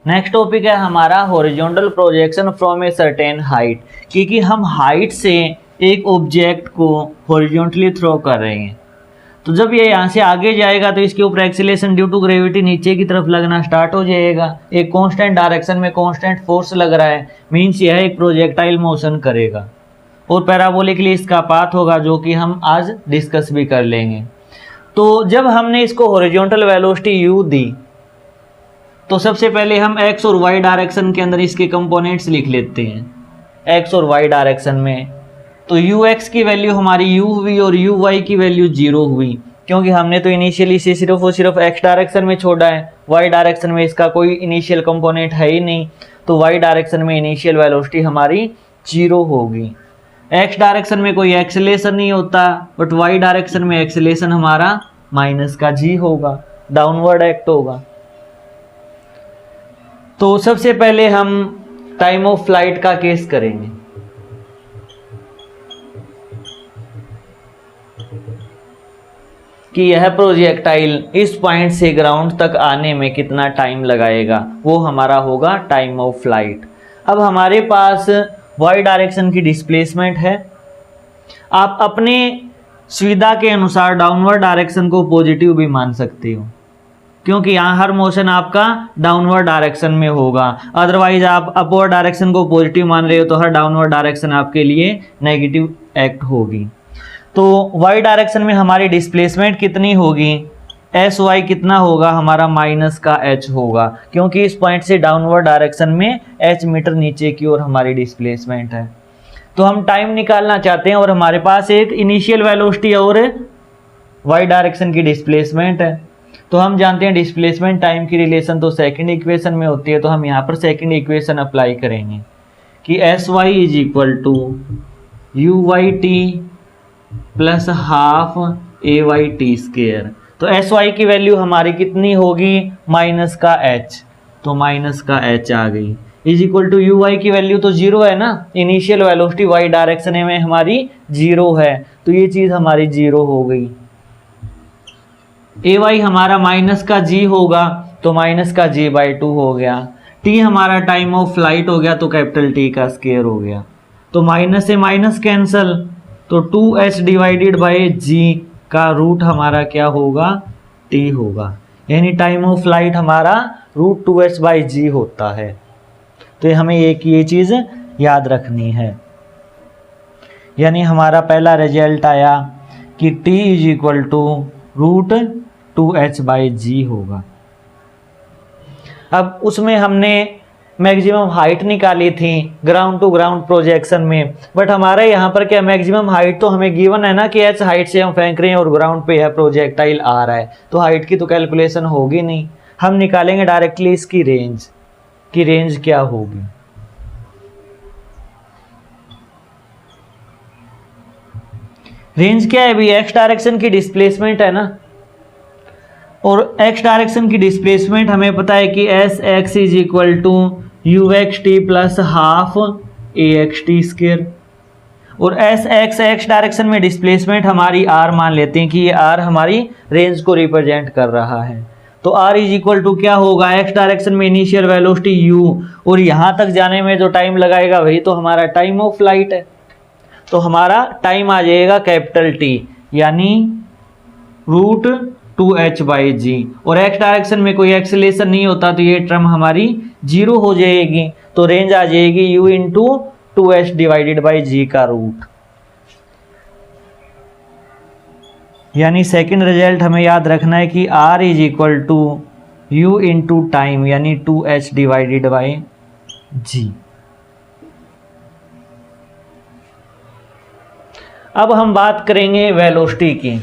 Next topic है हमारा horizontal projection from a certain height, क्योंकि हम हाइट से एक ऑब्जेक्ट को हॉरिजॉन्टली थ्रो कर रहे हैं। तो जब ये यहाँ से आगे जाएगा तो इसके ऊपर एक्सीलरेशन ड्यू टू ग्रेविटी नीचे की तरफ लगना स्टार्ट हो जाएगा। एक कांस्टेंट डायरेक्शन में कांस्टेंट फोर्स लग रहा है, मीन्स यह एक प्रोजेक्टाइल मोशन करेगा और पैराबोलिकली इसका पाथ होगा, जो कि हम आज डिस्कस भी कर लेंगे। तो जब हमने इसको हॉरिजॉन्टल वेलोसिटी u दी तो सबसे पहले हम x और y डायरेक्शन के अंदर इसके कंपोनेंट्स लिख लेते हैं। x और y डायरेक्शन में तो ux की वैल्यू हमारी u हुई और uy की वैल्यू 0 हुई, क्योंकि हमने तो इनिशियली इसे सिर्फ और सिर्फ x डायरेक्शन में छोड़ा है। y डायरेक्शन में इसका कोई इनिशियल कंपोनेंट है ही नहीं, तो y डायरेक्शन में इनिशियल वेलोसिटी हमारी 0 होगी। x डायरेक्शन में कोई एक्सेलेरेशन नहीं होता, बट y डायरेक्शन में एक्सेलेरेशन हमारा माइनस का g होगा, डाउनवर्ड एक्ट होगा। तो सबसे पहले हम टाइम ऑफ फ्लाइट का केस करेंगे। कि यह प्रोजेक्टाइल इस पॉइंट से ग्राउंड तक आने में कितना टाइम लगाएगा, वो हमारा होगा टाइम ऑफ फ्लाइट। अब हमारे पास y डायरेक्शन की डिस्प्लेसमेंट है। आप अपने सुविधा के अनुसार डाउनवर्ड डायरेक्शन को पॉजिटिव भी मान सकते हो, क्योंकि यहाँ हर मोशन आपका डाउनवर्ड डायरेक्शन में होगा। अदरवाइज आप अपवर्ड डायरेक्शन को पॉजिटिव मान रहे हो तो हर डाउनवर्ड डायरेक्शन आपके लिए नेगेटिव एक्ट होगी। तो y डायरेक्शन में हमारी डिस्प्लेसमेंट कितनी होगी, एस वाई कितना होगा हमारा माइनस का h होगा, क्योंकि इस पॉइंट से डाउनवर्ड डायरेक्शन में h मीटर नीचे की ओर हमारी डिस्प्लेसमेंट है। तो हम टाइम निकालना चाहते हैं और हमारे पास एक इनिशियल वेलोसिटी और y डायरेक्शन की डिस्प्लेसमेंट है। तो हम जानते हैं डिस्प्लेसमेंट टाइम की रिलेशन तो सेकंड इक्वेशन में होती है, तो हम यहाँ पर सेकंड इक्वेशन अप्लाई करेंगे कि s y is equal to u y t plus half a y t square. तो एस वाई की वैल्यू हमारी कितनी होगी, माइनस का एच, तो माइनस का एच आ गई, is equal to u y की वैल्यू तो 0 है ना, इनिशियल वेलोसिटी वाई डायरेक्शन में हमारी 0 है, तो ये चीज़ हमारी 0 हो गई। ए वाई हमारा माइनस का जी होगा, तो माइनस का जी बाई 2 हो गया। टी हमारा टाइम ऑफ फ्लाइट हो गया, तो कैपिटल टी का स्क्वायर हो गया। तो माइनस से माइनस कैंसल, तो 2h डिवाइडेड बाई जी का रूट हमारा क्या होगा, टी होगा, यानी टाइम ऑफ फ्लाइट हमारा रूट 2h बाई जी होता है। तो हमें ये चीज़ याद रखनी है। यानी हमारा पहला रिजल्ट आया कि t is equal to root 2h by g होगा। अब उसमें हमने मैक्सिमम हाइट निकाली थी ग्राउंड टू ग्राउंड प्रोजेक्शन में, बट हमारे यहाँ पर क्या मैक्सिमम हाइट तो हमें गिवन है ना कि h हाइट से हम फेंक रहे हैं और ग्राउंड पे यह प्रोजेक्टाइल आ रहा है, तो हाइट की तो कैलकुलेशन होगी नहीं। हम निकालेंगे डायरेक्टली इसकी रेंज, की रेंज क्या होगी। रेंज क्या है भी, x डायरेक्शन की डिस्प्लेसमेंट है ना, और x डायरेक्शन की डिस्प्लेसमेंट हमें पता है कि s x is equal to u x t plus half a x t square, और एस एक्स डायरेक्शन में डिस्प्लेसमेंट हमारी r मान लेते हैं कि ये r हमारी रेंज को रिप्रेजेंट कर रहा है। तो r इज इक्वल टू क्या होगा, x डायरेक्शन में इनिशियल वेलोसिटी u, और यहाँ तक जाने में जो टाइम लगाएगा वही तो हमारा टाइम ऑफ फ्लाइट है। तो हमारा टाइम आ जाएगा कैपिटल T, यानी रूट 2h बाई जी, और x डायरेक्शन में कोई एक्सेलेरेशन नहीं होता, तो ये टर्म हमारी 0 हो जाएगी। तो रेंज आ जाएगी u into 2h divided by g का रूट। यानी सेकंड रिजल्ट हमें याद रखना है कि r is equal to u into time, यानी 2h डिवाइडेड बाई जी। अब हम बात करेंगे वेलोसिटी की।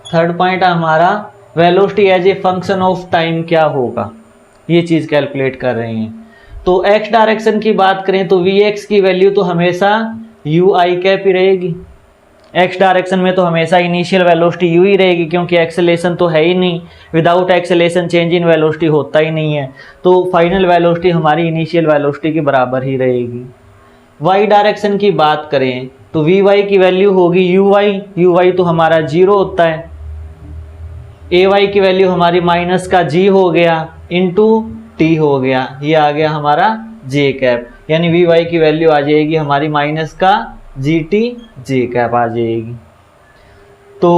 थर्ड पॉइंट हमारा velocity as a function of time क्या होगा, ये चीज़ कैलकुलेट कर रहे हैं। तो x डायरेक्शन की बात करें तो vx की वैल्यू तो हमेशा u i कैप ही रहेगी। x डायरेक्शन में तो हमेशा इनिशियल वेलोसिटी u ही रहेगी, क्योंकि एक्सेलेरेशन तो है ही नहीं, without acceleration change in velocity होता ही नहीं है, तो फाइनल वेलोसिटी हमारी इनिशियल वेलोसिटी के बराबर ही रहेगी। y डायरेक्शन की बात करें तो वी वाई की वैल्यू होगी यू वाई तो हमारा 0 होता है, ए वाई की वैल्यू हमारी माइनस का जी हो गया इंटू टी हो गया, ये आ गया हमारा जे कैप, यानी वी वाई की वैल्यू आ जाएगी हमारी माइनस का जी टी जे कैप आ जाएगी। तो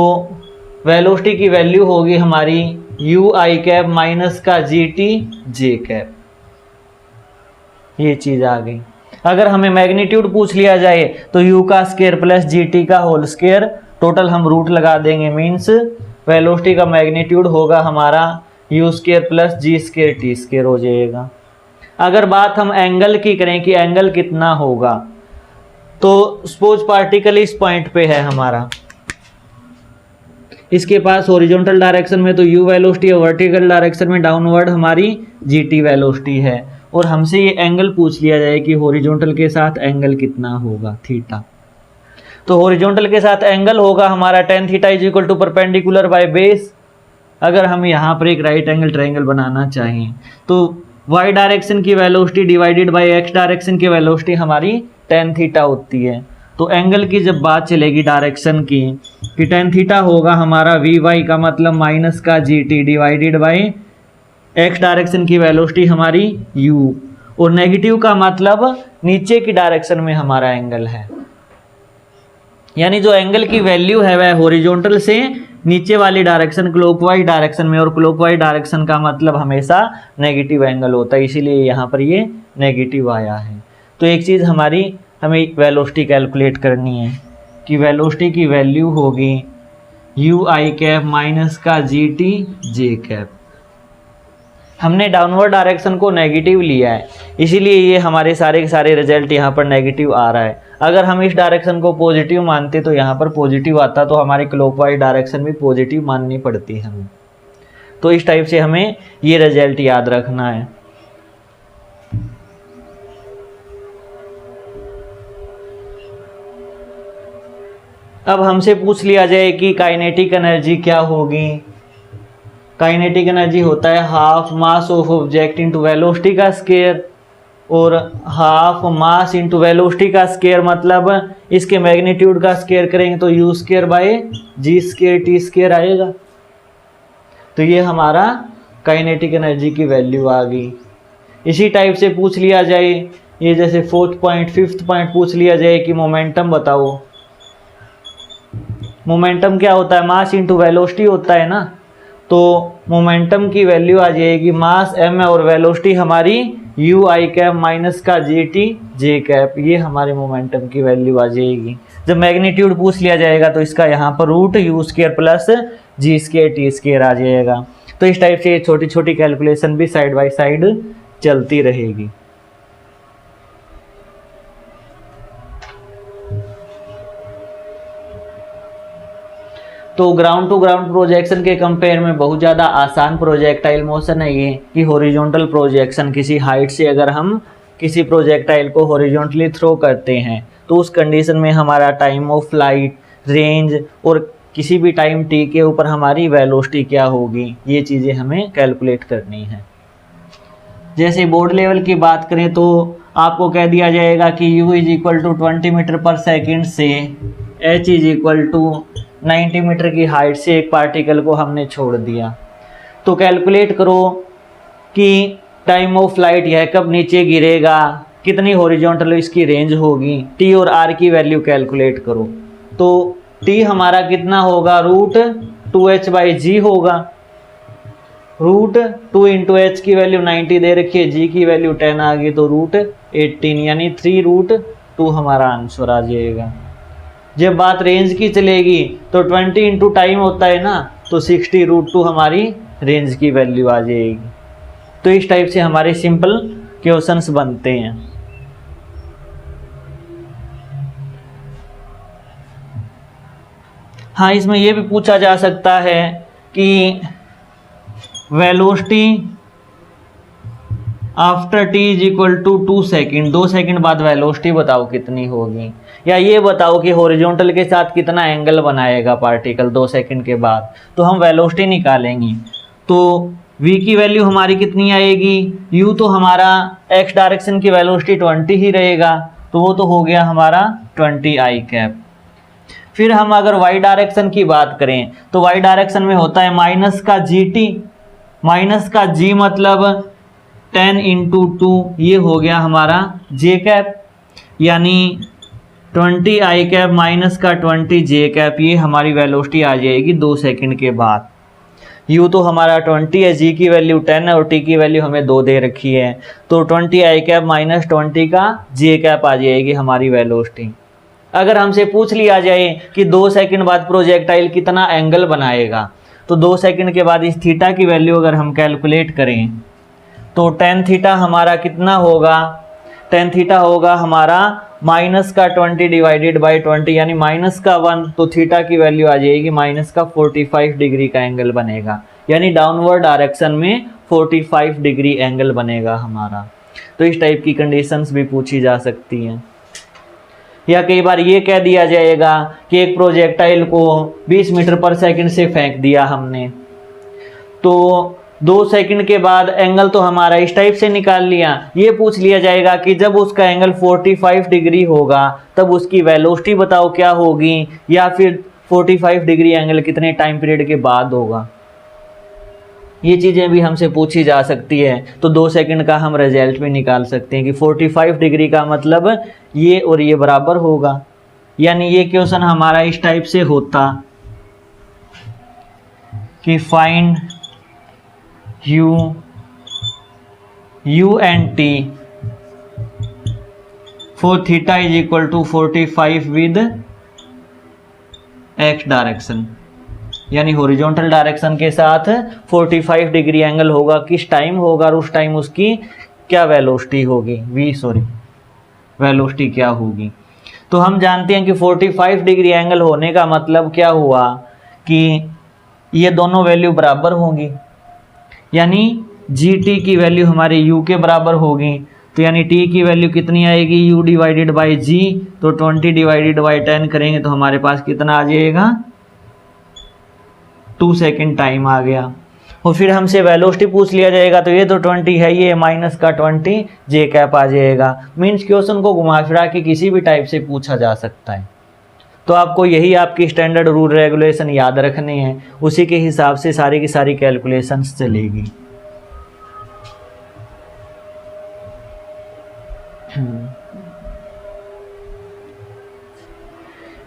वेलोसिटी की वैल्यू होगी हमारी यू आई कैप माइनस का जी टी जे कैप, ये चीज़ आ गई। अगर हमें मैग्नीट्यूड पूछ लिया जाए तो u का स्क्वायर प्लस जी टी का होल स्क्वायर, टोटल हम रूट लगा देंगे, मीन्स वेलोसिटी का मैग्नीट्यूड होगा हमारा u square plus g square t square हो जाएगा। अगर बात हम एंगल की करें कि एंगल कितना होगा, तो सपोज पार्टिकल इस पॉइंट पे है हमारा, इसके पास हॉरिजॉन्टल डायरेक्शन में तो u वेलोसिटी और वर्टिकल डायरेक्शन में डाउनवर्ड हमारी gt वेलोसिटी है, और हमसे ये एंगल पूछ लिया जाए कि हॉरिजॉन्टल के साथ एंगल कितना होगा थीटा। तो हॉरिजॉन्टल के साथ एंगल होगा हमारा tan theta is equal to perpendicular by base. अगर हम यहाँ पर एक राइट एंगल ट्रायंगल बनाना चाहें तो y डायरेक्शन की velocity divided by x direction की वेलोसिटी हमारी tan थीटा होती है। तो एंगल की जब बात चलेगी डायरेक्शन की कि tan थीटा होगा हमारा वी वाई का मतलब माइनस का G T divided by x direction की वेलोसिटी हमारी u, और नेगेटिव का मतलब नीचे की डायरेक्शन में हमारा एंगल है, यानी जो एंगल की वैल्यू है वह हॉरिजॉन्टल से नीचे वाली डायरेक्शन क्लॉकवाइज डायरेक्शन में, और क्लॉकवाइज डायरेक्शन का मतलब हमेशा नेगेटिव एंगल होता है, इसीलिए यहाँ पर ये नेगेटिव आया है। तो एक चीज़ हमें वेलोसिटी कैलकुलेट करनी है कि वेलोसिटी की वैल्यू होगी यू आई कैप माइनस का जी टी जे कैप। हमने डाउनवर्ड डायरेक्शन को नेगेटिव लिया है, इसीलिए ये हमारे सारे के सारे रिजल्ट यहाँ पर नेगेटिव आ रहा है। अगर हम इस डायरेक्शन को पॉजिटिव मानते तो यहाँ पर पॉजिटिव आता, तो हमारे क्लॉकवाइज डायरेक्शन भी पॉजिटिव माननी पड़ती है हमें। तो इस टाइप से हमें ये रिजल्ट याद रखना है। अब हमसे पूछ लिया जाए कि काइनेटिक एनर्जी क्या होगी। काइनेटिक एनर्जी होता है half mass of object into velocity का स्क्वायर, और हाफ मास इंटू वेलोसिटी का स्क्वायर मतलब इसके मैग्नीट्यूड का स्क्वायर करेंगे तो u square by g square t square आएगा। तो ये हमारा काइनेटिक एनर्जी की वैल्यू आ गई। इसी टाइप से पूछ लिया जाए, ये जैसे फोर्थ पॉइंट फिफ्थ पॉइंट पूछ लिया जाए कि मोमेंटम बताओ। मोमेंटम क्या होता है, मास इंटू वेलोसिटी होता है ना, तो मोमेंटम की वैल्यू आ जाएगी मास m है और वेलोसिटी हमारी यू आई कैप माइनस का जी टी जे कैप, ये हमारे मोमेंटम की वैल्यू आ जाएगी। जब मैग्नीट्यूड पूछ लिया जाएगा तो इसका यहाँ पर root u square plus g square t square आ जाएगा। तो इस टाइप से छोटी छोटी कैलकुलेशन भी साइड बाय साइड चलती रहेगी। तो ग्राउंड टू ग्राउंड प्रोजेक्शन के कंपेयर में बहुत ज़्यादा आसान प्रोजेक्टाइल मोशन है ये, कि हॉरिजॉन्टल प्रोजेक्शन किसी हाइट से अगर हम किसी प्रोजेक्टाइल को हॉरिजॉन्टली थ्रो करते हैं तो उस कंडीशन में हमारा टाइम ऑफ फ्लाइट, रेंज और किसी भी टाइम टी के ऊपर हमारी वेलोसिटी क्या होगी, ये चीज़ें हमें कैलकुलेट करनी है। जैसे बोर्ड लेवल की बात करें तो आपको कह दिया जाएगा कि u is equal to 20 meter पर सेकेंड से h is equal to 90 meter की हाइट से एक पार्टिकल को हमने छोड़ दिया। तो कैलकुलेट करो कि टाइम ऑफ फ्लाइट यह कब नीचे गिरेगा, कितनी हॉरिजॉन्टल इसकी रेंज होगी, टी और आर की वैल्यू कैलकुलेट करो। तो टी हमारा कितना होगा, रूट 2h बाई जी होगा। रूट 2 इंटू एच की वैल्यू 90 दे रखी है, जी की वैल्यू 10 आ गई, तो रूट 18 यानी 3√2 हमारा आंसर आ जाएगा। जब बात रेंज की चलेगी तो 20 इंटू टाइम होता है ना, तो 60√2 हमारी रेंज की वैल्यू आ जाएगी। तो इस टाइप से हमारे सिंपल क्वेश्चंस बनते हैं। हाँ, इसमें यह भी पूछा जा सकता है कि velocity after t is equal to 2 second, 2 second बाद वेलोसिटी बताओ कितनी होगी, या ये बताओ कि हॉरिजॉन्टल के साथ कितना एंगल बनाएगा पार्टिकल 2 सेकेंड के बाद। तो हम वेलोसिटी निकालेंगे तो v की वैल्यू हमारी कितनी आएगी, u तो हमारा x डायरेक्शन की वेलोसिटी 20 ही रहेगा, तो वो तो हो गया हमारा 20 आई कैप। फिर हम अगर वाई डायरेक्शन की बात करें तो वाई डायरेक्शन में होता है माइनस का जी टी, माइनस का जी मतलब 10 इंटू 2, ये हो गया हमारा जे कैप, यानी 20 आई कैप माइनस का 20 जे कैप, ये हमारी वेलोसिटी आ जाएगी 2 सेकंड के बाद। यू तो हमारा 20 है, जी की वैल्यू 10 है और टी की वैल्यू हमें 2 दे रखी है, तो 20 आई कैप माइनस 20 का जे कैप आ जाएगी हमारी वेलोसिटी। अगर हमसे पूछ लिया जाए कि 2 सेकंड बाद प्रोजेक्टाइल कितना एंगल बनाएगा, तो 2 सेकंड के बाद इस थीटा की वैल्यू अगर हम कैलकुलेट करें तो टेन थीटा हमारा कितना होगा, टेन थीटा होगा हमारा माइनस का 20 डिवाइडेड बाई 20 यानी माइनस का 1, तो थीटा की वैल्यू आ जाएगी माइनस का 45 डिग्री का एंगल बनेगा, यानी डाउनवर्ड डायरेक्शन में 45 डिग्री एंगल बनेगा हमारा। तो इस टाइप की कंडीशंस भी पूछी जा सकती हैं। या कई बार ये कह दिया जाएगा कि एक प्रोजेक्टाइल को 20 मीटर पर सेकंड से फेंक दिया हमने, तो 2 सेकंड के बाद एंगल तो हमारा इस टाइप से निकाल लिया, ये पूछ लिया जाएगा कि जब उसका एंगल 45 डिग्री होगा तब उसकी वेलोसिटी बताओ क्या होगी, या फिर 45 डिग्री एंगल कितने टाइम पीरियड के बाद होगा। ये चीज़ें भी हमसे पूछी जा सकती है, तो 2 सेकंड का हम रिजल्ट भी निकाल सकते हैं कि 45 डिग्री का मतलब ये और ये बराबर होगा। यानी ये क्वेश्चन हमारा इस टाइप से होता कि find u and t for theta is equal to 45 with x direction, यानी हॉरिजॉन्टल डायरेक्शन के साथ 45 डिग्री एंगल होगा, किस टाइम होगा और उस टाइम उसकी क्या वेलोसिटी होगी, वेलोसिटी क्या होगी। तो हम जानते हैं कि 45 डिग्री एंगल होने का मतलब क्या हुआ कि ये दोनों वैल्यू बराबर होंगी, यानी जी टी की वैल्यू हमारे यू के बराबर होगी, तो यानी टी की वैल्यू कितनी आएगी, यू डिवाइडेड बाई जी, तो 20 डिवाइडेड बाई 10 करेंगे तो हमारे पास कितना आ जाएगा, 2 सेकंड टाइम आ गया। और फिर हमसे वेलोसिटी पूछ लिया जाएगा, तो ये तो 20 है, ये माइनस का 20 जे कैप आ जाएगा। मीन्स क्वेश्चन को घुमा फिरा के किसी भी टाइप से पूछा जा सकता है, तो आपको यही आपकी स्टैंडर्ड रूल रेगुलेशन याद रखने हैं, उसी के हिसाब से सारी की सारी कैलकुलेशंस चलेगी।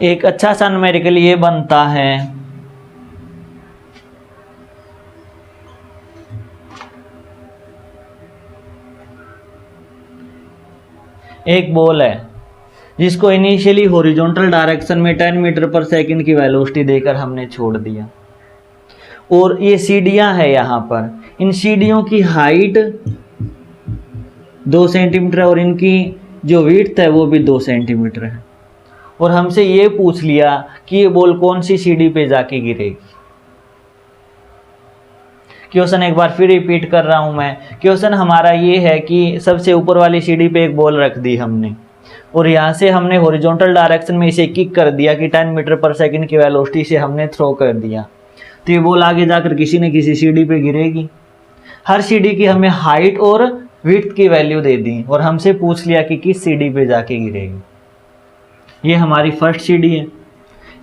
एक अच्छा सा न्यूमेरिकल ये बनता है, एक बॉल है जिसको इनिशियली हॉरिजॉन्टल डायरेक्शन में 10 मीटर पर सेकंड की वेलोसिटी देकर हमने छोड़ दिया, और ये सीढ़ियां है यहाँ पर, इन सीढ़ियों की हाइट 2 सेंटीमीटर और इनकी जो विड्थ है वो भी 2 सेंटीमीटर है, और हमसे ये पूछ लिया कि ये बॉल कौन सी सीढ़ी पे जाके गिरेगी। क्वेश्चन एक बार फिर रिपीट कर रहा हूं मैं, क्वेश्चन हमारा ये है कि सबसे ऊपर वाली सीढ़ी पे एक बॉल रख दी हमने, और यहाँ से हमने हॉरिजॉन्टल डायरेक्शन में इसे किक कर दिया कि 10 मीटर पर सेकंड की वेलोसिटी से हमने थ्रो कर दिया, तो ये बॉल आगे जाकर किसी न किसी सीढ़ी पे गिरेगी। हर सीढ़ी की हमें हाइट और विड्थ की वैल्यू दे दी और हमसे पूछ लिया कि किस सीढ़ी पे जाके गिरेगी। ये हमारी फर्स्ट सीढ़ी है,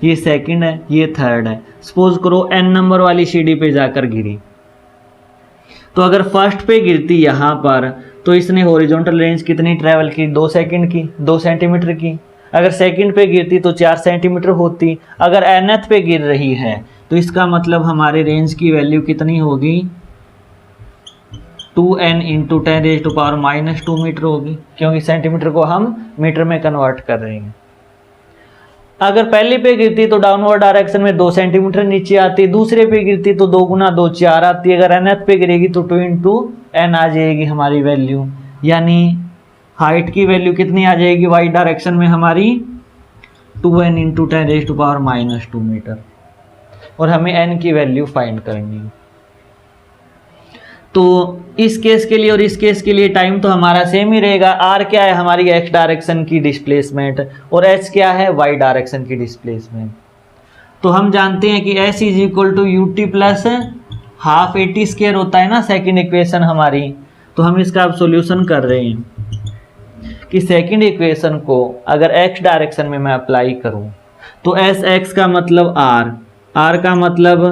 ये सेकंड है, ये थर्ड है। सपोज करो n नंबर वाली सीढ़ी पे जाकर गिरी, तो अगर फर्स्ट पे गिरती यहाँ पर तो इसने हॉरिजॉन्टल रेंज कितनी ट्रैवल की, 2 सेकंड की, 2 सेंटीमीटर की। अगर सेकंड पे गिरती तो 4 सेंटीमीटर होती। अगर nth पे गिर रही है तो इसका मतलब हमारे रेंज की वैल्यू कितनी होगी, 2n इंटू 10⁻⁻² मीटर होगी, क्योंकि सेंटीमीटर को हम मीटर में कन्वर्ट कर रहे हैं। अगर पहले पे गिरती तो डाउनवर्ड डायरेक्शन में 2 सेंटीमीटर नीचे आती, दूसरे पे गिरती तो 2 गुना 2 4 आती। अगर nth पे गिरेगी तो 2 इंटू n आ जाएगी हमारी वैल्यू, यानी हाइट की वैल्यू कितनी आ जाएगी वाई डायरेक्शन में हमारी 2n इंटू 10⁻⁻² मीटर, और हमें n की वैल्यू फाइंड करनी है। तो इस केस के लिए और इस केस के लिए टाइम तो हमारा सेम ही रहेगा। r क्या है हमारी x डायरेक्शन की डिस्प्लेसमेंट और h क्या है y डायरेक्शन की डिस्प्लेसमेंट। तो हम जानते हैं कि s is equal to ut plus half AT² होता है ना सेकंड इक्वेशन हमारी। तो हम इसका अब सॉल्यूशन कर रहे हैं कि सेकंड इक्वेशन को अगर x डायरेक्शन में मैं अप्लाई करूं तो एस एक्स का मतलब r का मतलब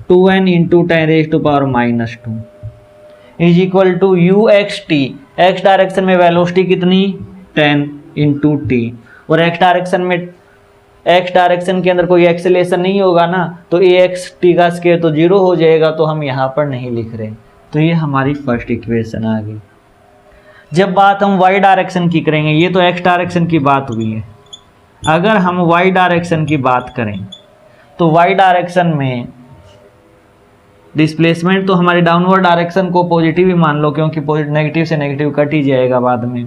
2n into 10⁻⁻² is equal to u x t. X direction में वेलोसिटी कितनी 10 इंटू टी, और एक्स डायरेक्शन के अंदर कोई एक्सेलेरेशन नहीं होगा ना, तो ए एक्स टी का स्क्वायर तो 0 हो जाएगा, तो हम यहाँ पर नहीं लिख रहे। तो ये हमारी फर्स्ट इक्वेशन आ गई। जब बात हम वाई डायरेक्शन की करेंगे, ये तो एक्स डायरेक्शन की बात हुई है, अगर हम वाई डायरेक्शन की बात करें तो वाई डायरेक्शन में डिस्प्लेसमेंट तो हमारी डाउनवर्ड डायरेक्शन को पॉजिटिव ही मान लो, क्योंकि नेगेटिव से नेगेटिव कट ही जाएगा बाद में।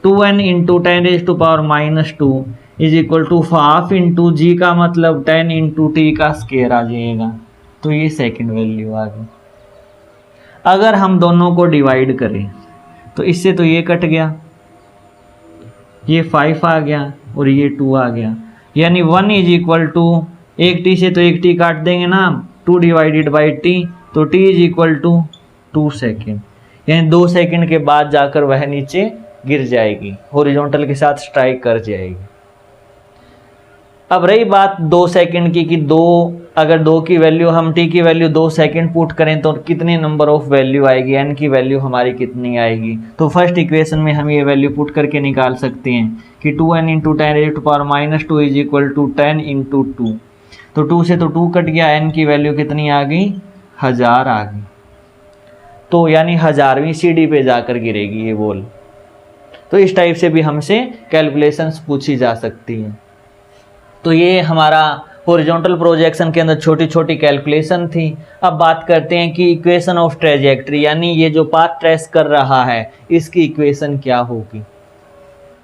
2n into 10⁻⁻² is equal to half into g का मतलब 10 इंटू टी का स्क्वायर आ जाएगा। तो ये सेकंड वैल्यू आ गई। अगर हम दोनों को डिवाइड करें तो इससे तो ये कट गया, ये 5 आ गया और ये 2 आ गया, यानी 1 इज इक्वल टू एक टी से तो एक टी काट देंगे ना, 2 डिवाइडेड बाई टी, तो t is equal to 2 second, यानी 2 सेकेंड के बाद जाकर वह नीचे गिर जाएगी, हॉरिजॉन्टल के साथ स्ट्राइक कर जाएगी। अब रही बात 2 सेकेंड की कि अगर 2 की वैल्यू हम टी की वैल्यू 2 सेकेंड पुट करें तो कितने नंबर ऑफ वैल्यू आएगी, एन की वैल्यू हमारी कितनी आएगी। तो फर्स्ट इक्वेशन में हम ये वैल्यू पुट करके निकाल सकते हैं कि 2n into 10⁻⁻² is equal to 10 into 2, तो 2 से तो 2 कट गया, एन की वैल्यू कितनी आ गई 1000 आ गई। तो यानी 1000वीं सीढ़ी पे जाकर गिरेगी ये बॉल। तो इस टाइप से भी हमसे कैलकुलेशंस पूछी जा सकती हैं। तो ये हमारा हॉरिजॉन्टल प्रोजेक्शन के अंदर छोटी छोटी कैलकुलेशन थी। अब बात करते हैं कि इक्वेशन ऑफ ट्रेजेक्ट्री, यानी ये जो पाथ ट्रेस कर रहा है इसकी इक्वेशन क्या होगी।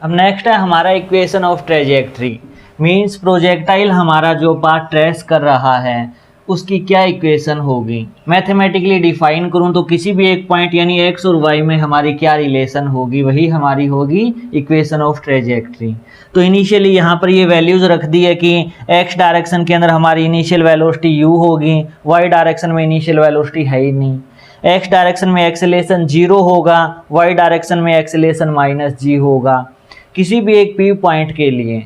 अब नेक्स्ट है हमारा equation of trajectory, means projectile हमारा जो पाथ ट्रेस कर रहा है उसकी क्या इक्वेशन होगी। मैथमेटिकली डिफाइन करूं तो किसी भी एक पॉइंट यानी एक्स और वाई में हमारी क्या रिलेशन होगी, वही हमारी होगी इक्वेशन ऑफ ट्रेजेक्ट्री। तो इनिशियली यहाँ पर ये वैल्यूज़ रख दी है कि एक्स डायरेक्शन के अंदर हमारी इनिशियल वेलोसिटी यू होगी, वाई डायरेक्शन में इनिशियल वेलोसिटी है ही नहीं। एक्स डायरेक्शन में एक्सेलेरेशन 0 होगा, वाई डायरेक्शन में एक्सेलेरेशन -g होगा। किसी भी एक पी पॉइंट के लिए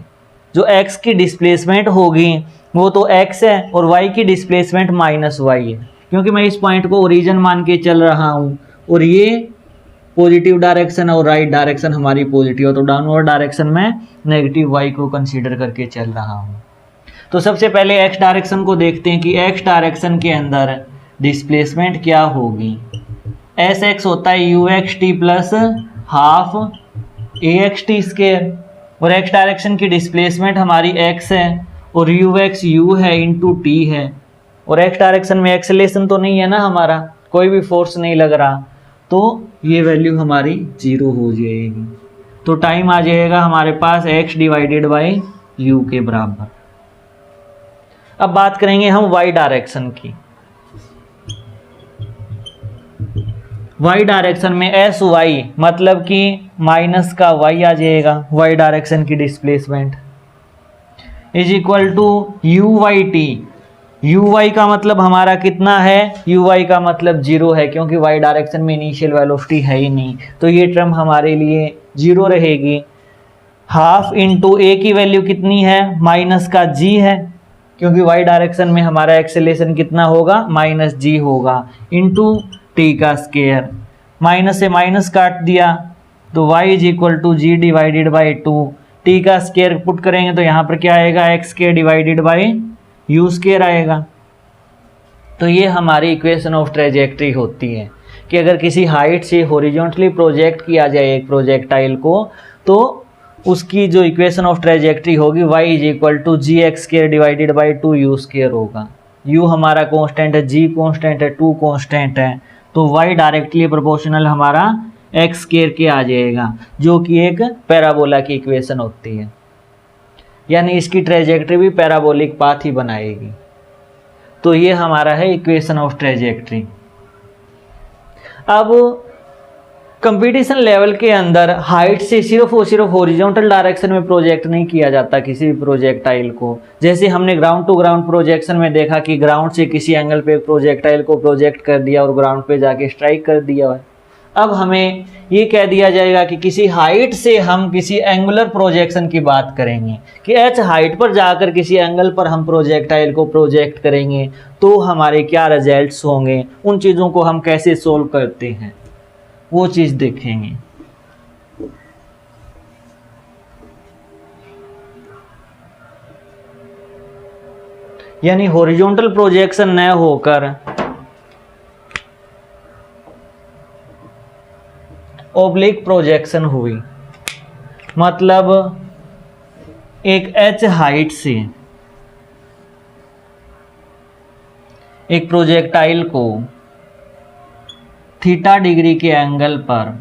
जो एक्स की डिस्प्लेसमेंट होगी वो तो x है और y की डिस्प्लेसमेंट -y है, क्योंकि मैं इस पॉइंट को ओरिजिन मान के चल रहा हूँ और ये पॉजिटिव डायरेक्शन और राइट डायरेक्शन हमारी पॉजिटिव, तो डाउनवर्ड डायरेक्शन में नेगेटिव y को कंसीडर करके चल रहा हूँ। तो सबसे पहले x डायरेक्शन को देखते हैं कि x डायरेक्शन के अंदर डिस्प्लेसमेंट क्या होगी। sx होता है uxt plus half axt square, और x डायरेक्शन की डिस्प्लेसमेंट हमारी x है और ux u है इंटू t है, और x डायरेक्शन में एक्सेलेरेशन तो नहीं है ना, हमारा कोई भी फोर्स नहीं लग रहा, तो ये वैल्यू हमारी 0 हो जाएगी। तो टाइम आ जाएगा हमारे पास x डिवाइडेड बाई u के बराबर। अब बात करेंगे हम y डायरेक्शन की। y डायरेक्शन में एस वाई मतलब कि माइनस का y आ जाएगा, y डायरेक्शन की displacement is equal to u y t. U y का मतलब हमारा कितना है, यू वाई का मतलब 0 है, क्योंकि y डायरेक्शन में इनिशियल वेलोसिटी है ही नहीं, तो ये टर्म हमारे लिए 0 रहेगी। हाफ इंटू a की वैल्यू कितनी है, माइनस का g है, क्योंकि y डायरेक्शन में हमारा एक्सेलेरेशन कितना होगा -g होगा, इंटू t का स्क्वायर, माइनस से माइनस काट दिया तो y is equal to g divided by 2, t का स्क्वायर पुट करेंगे तो यहाँ पर क्या आएगा x square divided by u square आएगा। तो ये हमारी इक्वेशन ऑफ ट्रेजेक्ट्री होती है कि अगर किसी हाइट से हॉरिजॉन्टली प्रोजेक्ट किया जाए एक प्रोजेक्टाइल को, तो उसकी जो इक्वेशन ऑफ ट्रेजेक्ट्री होगी y is equal to g x square divided by 2u square होगा। u हमारा कांस्टेंट है, g कांस्टेंट है, 2 कांस्टेंट है, तो y डायरेक्टली प्रोपोर्शनल हमारा एक्स स्क्वायर के आ जाएगा, जो कि एक पैराबोला की इक्वेशन होती है, यानी इसकी ट्रेजेक्ट्री भी पैराबोलिक पाथ ही बनाएगी। तो ये हमारा है इक्वेशन ऑफ ट्रेजेक्ट्री। अब कंपटीशन लेवल के अंदर हाइट से सिर्फ और सिर्फ हॉरिजॉन्टल डायरेक्शन में प्रोजेक्ट नहीं किया जाता किसी भी प्रोजेक्टाइल को। जैसे हमने ग्राउंड टू ग्राउंड प्रोजेक्शन में देखा कि ग्राउंड से किसी एंगल पे प्रोजेक्टाइल को प्रोजेक्ट कर दिया और ग्राउंड पे जाके स्ट्राइक कर दिया है। अब हमें ये कह दिया जाएगा कि किसी हाइट से हम किसी एंगुलर प्रोजेक्शन की बात करेंगे कि h हाइट पर जाकर किसी एंगल पर हम प्रोजेक्टाइल को प्रोजेक्ट करेंगे तो हमारे क्या रिजल्ट्स होंगे, उन चीज़ों को हम कैसे सोल्व करते हैं वो चीज़ देखेंगे। यानी हॉरिजॉन्टल प्रोजेक्शन न होकर ओब्लिक प्रोजेक्शन हुई, मतलब एक h हाइट से एक प्रोजेक्टाइल को थीटा डिग्री के एंगल पर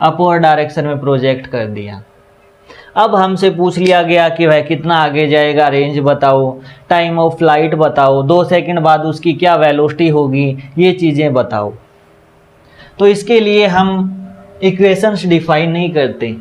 अपवर्ड डायरेक्शन में प्रोजेक्ट कर दिया। अब हमसे पूछ लिया गया कि वह कितना आगे जाएगा, रेंज बताओ, टाइम ऑफ फ्लाइट बताओ, 2 सेकंड बाद उसकी क्या वेलोसिटी होगी, ये चीज़ें बताओ। तो इसके लिए हम इक्वेशंस डिफाइन नहीं करते,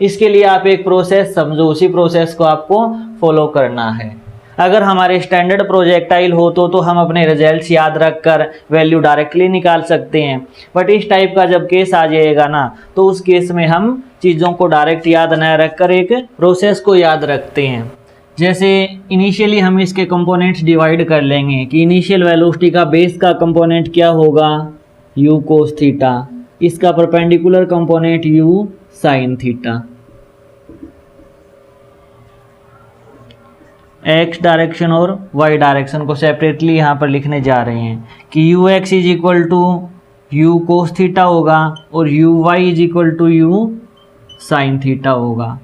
इसके लिए आप एक प्रोसेस समझो, उसी प्रोसेस को आपको फॉलो करना है। अगर हमारे स्टैंडर्ड प्रोजेक्टाइल हो तो हम अपने रिजल्ट्स याद रखकर वैल्यू डायरेक्टली निकाल सकते हैं, बट इस टाइप का जब केस आ जाएगा ना तो उस केस में हम चीज़ों को डायरेक्ट याद न रखकर एक प्रोसेस को याद रखते हैं। जैसे इनिशियली हम इसके कंपोनेंट्स डिवाइड कर लेंगे कि इनिशियल वेलोसिटी का बेस का कंपोनेंट क्या होगा, u कोस थीटा, इसका perpendicular component u sine theta. x direction और y डायरेक्शन को सेपरेटली यहाँ पर लिखने जा रहे हैं कि ux is equal to u cos theta होगा और uy is equal to u sine theta होगा।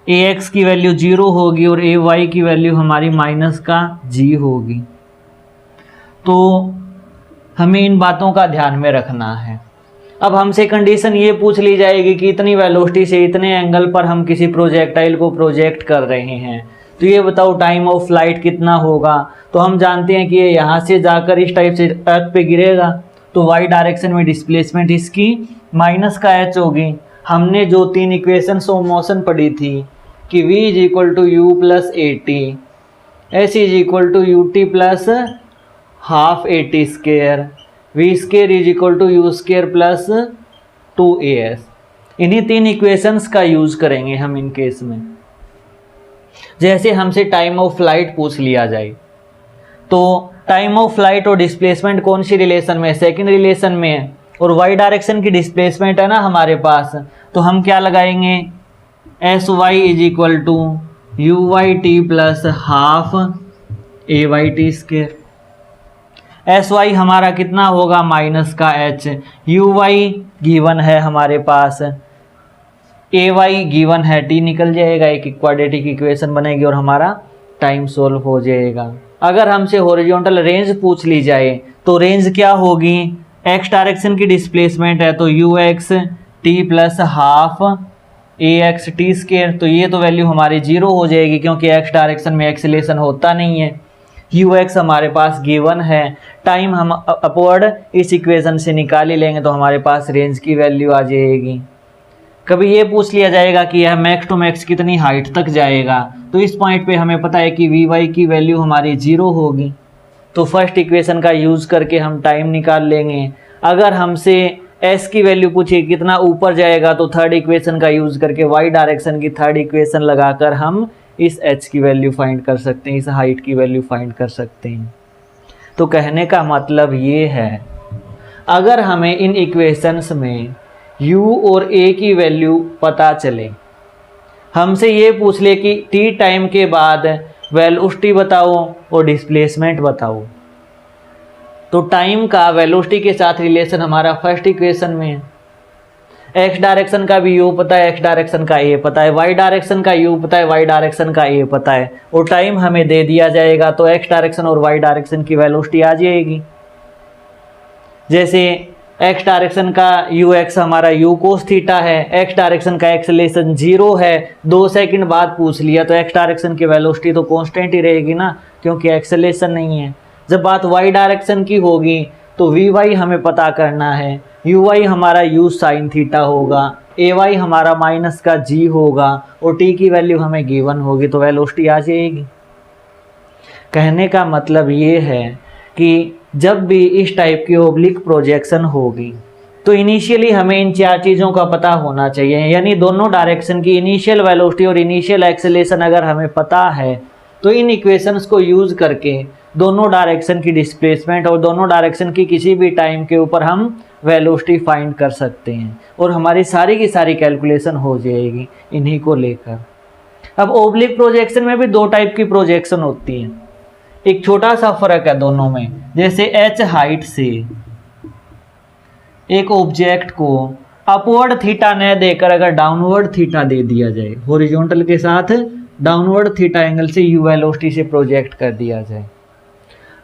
ax की वैल्यू 0 होगी और ay की वैल्यू हमारी माइनस का g होगी। तो हमें इन बातों का ध्यान में रखना है। अब हमसे कंडीशन ये पूछ ली जाएगी कि इतनी वेलोसिटी से इतने एंगल पर हम किसी प्रोजेक्टाइल को प्रोजेक्ट कर रहे हैं, तो ये बताओ टाइम ऑफ फ्लाइट कितना होगा। तो हम जानते हैं कि ये यहाँ से जाकर इस टाइप से अर्थ पे गिरेगा, तो वाई डायरेक्शन में डिस्प्लेसमेंट इसकी माइनस का h होगी। हमने जो 3 इक्वेशंस ऑफ मोशन पढ़ी थी कि v is equal to u plus a t, s is equal to u t plus half a t square, v square is equal to u square plus 2as, इन्हीं 3 equations का use करेंगे हम in case में। जैसे हमसे time of flight पूछ लिया जाए तो टाइम ऑफ फ्लाइट और डिस्प्लेसमेंट कौन सी रिलेशन में है, सेकंड रिलेशन में है, और वाई डायरेक्शन की डिस्प्लेसमेंट है ना हमारे पास, तो हम क्या लगाएंगे, s y is equal to u y t plus half a y t square. S y हमारा कितना होगा, माइनस का h, यू वाई गिवन है हमारे पास, ए वाई गिवन है, टी निकल जाएगा, एक क्वाड्रेटिक इक्वेशन बनेगी और हमारा टाइम सोल्व हो जाएगा। अगर हमसे हॉरिजॉन्टल रेंज पूछ ली जाए तो रेंज क्या होगी, एक्स डायरेक्शन की डिस्प्लेसमेंट है तो you x t plus half a x T square, तो ये तो वैल्यू हमारी 0 हो जाएगी क्योंकि एक्स डायरेक्शन में एक्सेलेरेशन होता नहीं है। यू एक्स हमारे पास गिवन है, टाइम हम अपवर्ड इस इक्वेशन से निकाल ही लेंगे तो हमारे पास रेंज की वैल्यू आ जाएगी। कभी ये पूछ लिया जाएगा कि यह मैक्स टू मैक्स कितनी हाइट तक जाएगा, तो इस पॉइंट पे हमें पता है कि वी वाई की वैल्यू हमारी 0 होगी, तो फर्स्ट इक्वेशन का यूज़ करके हम टाइम निकाल लेंगे। अगर हमसे एस की वैल्यू पूछे कितना ऊपर जाएगा तो थर्ड इक्वेशन का यूज़ करके वाई डायरेक्शन की थर्ड इक्वेशन लगाकर हम इस एच की वैल्यू फाइंड कर सकते हैं, इस हाइट की वैल्यू फाइंड कर सकते हैं। तो कहने का मतलब ये है, अगर हमें इन इक्वेशंस में u और a की वैल्यू पता चले, हमसे ये पूछ ले कि t टाइम के बाद वेलोसिटी बताओ और डिस्प्लेसमेंट बताओ, तो टाइम का वेलोसिटी के साथ रिलेशन हमारा फर्स्ट इक्वेशन में है। एक्स डायरेक्शन का भी u पता है, एक्स डायरेक्शन का a पता है, वाई डायरेक्शन का u पता है, वाई डायरेक्शन का a पता है, और टाइम हमें दे दिया जाएगा तो एक्स डायरेक्शन और वाई डायरेक्शन की वेलोसिटी आ जाएगी। जैसे एक्स डायरेक्शन का यू एक्स हमारा यू कोस थीटा है, एक्स डायरेक्शन का एक्सेलेरेशन 0 है, 2 सेकंड बाद पूछ लिया तो एक्स डायरेक्शन की वेलोसिटी तो कांस्टेंट ही रहेगी ना, क्योंकि एक्सेलेरेशन नहीं है। जब बात वाई डायरेक्शन की होगी तो वी वाई हमें पता करना है, यू वाई हमारा यू साइन थीटा होगा, ए वाई हमारा माइनस का जी होगा और टी की वैल्यू हमें गिवन होगी, तो वेलोसिटी आ जाएगी। कहने का मतलब ये है कि जब भी इस टाइप की ओब्लिक प्रोजेक्शन होगी तो इनिशियली हमें इन चार चीज़ों का पता होना चाहिए, यानी दोनों डायरेक्शन की इनिशियल वेलोसिटी और इनिशियल एक्सेलरेशन अगर हमें पता है तो इन इक्वेशंस को यूज़ करके दोनों डायरेक्शन की डिस्प्लेसमेंट और दोनों डायरेक्शन की किसी भी टाइम के ऊपर हम वेलोसिटी फाइंड कर सकते हैं और हमारी सारी की सारी कैलकुलेशन हो जाएगी इन्हीं को लेकर। अब ओब्लिक प्रोजेक्शन में भी दो टाइप की प्रोजेक्शन होती है, एक छोटा सा फर्क है दोनों में। जैसे h हाइट से एक ऑब्जेक्ट को अपवर्ड थीटा न देकर अगर डाउनवर्ड थीटा दे दिया जाए, हॉरिजॉन्टल के साथ डाउनवर्ड थीटा एंगल से u वेलोसिटी से प्रोजेक्ट कर दिया जाए,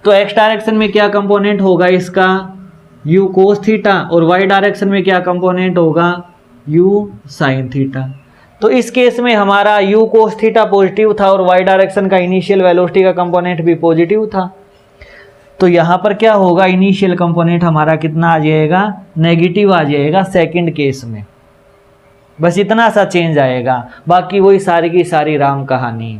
तो x डायरेक्शन में क्या कंपोनेंट होगा इसका u कोस थीटा और y डायरेक्शन में क्या कंपोनेंट होगा u साइन थीटा। तो इस केस में हमारा u कोस थीटा पॉजिटिव था और y डायरेक्शन का इनिशियल वेलोसिटी का कंपोनेंट भी पॉजिटिव था, तो यहाँ पर क्या होगा इनिशियल कंपोनेंट हमारा कितना आ जाएगा नेगेटिव आ जाएगा सेकंड केस में। बस इतना सा चेंज आएगा, बाकी वही सारी की सारी राम कहानी।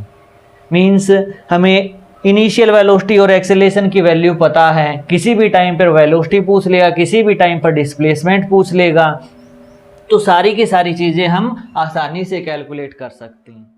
मीन्स हमें इनिशियल वेलोसिटी और एक्सेलरेशन की वैल्यू पता है, किसी भी टाइम पर वेलोसिटी पूछ लेगा, किसी भी टाइम पर डिस्प्लेसमेंट पूछ लेगा, तो सारी की सारी चीज़ें हम आसानी से कैलकुलेट कर सकते हैं।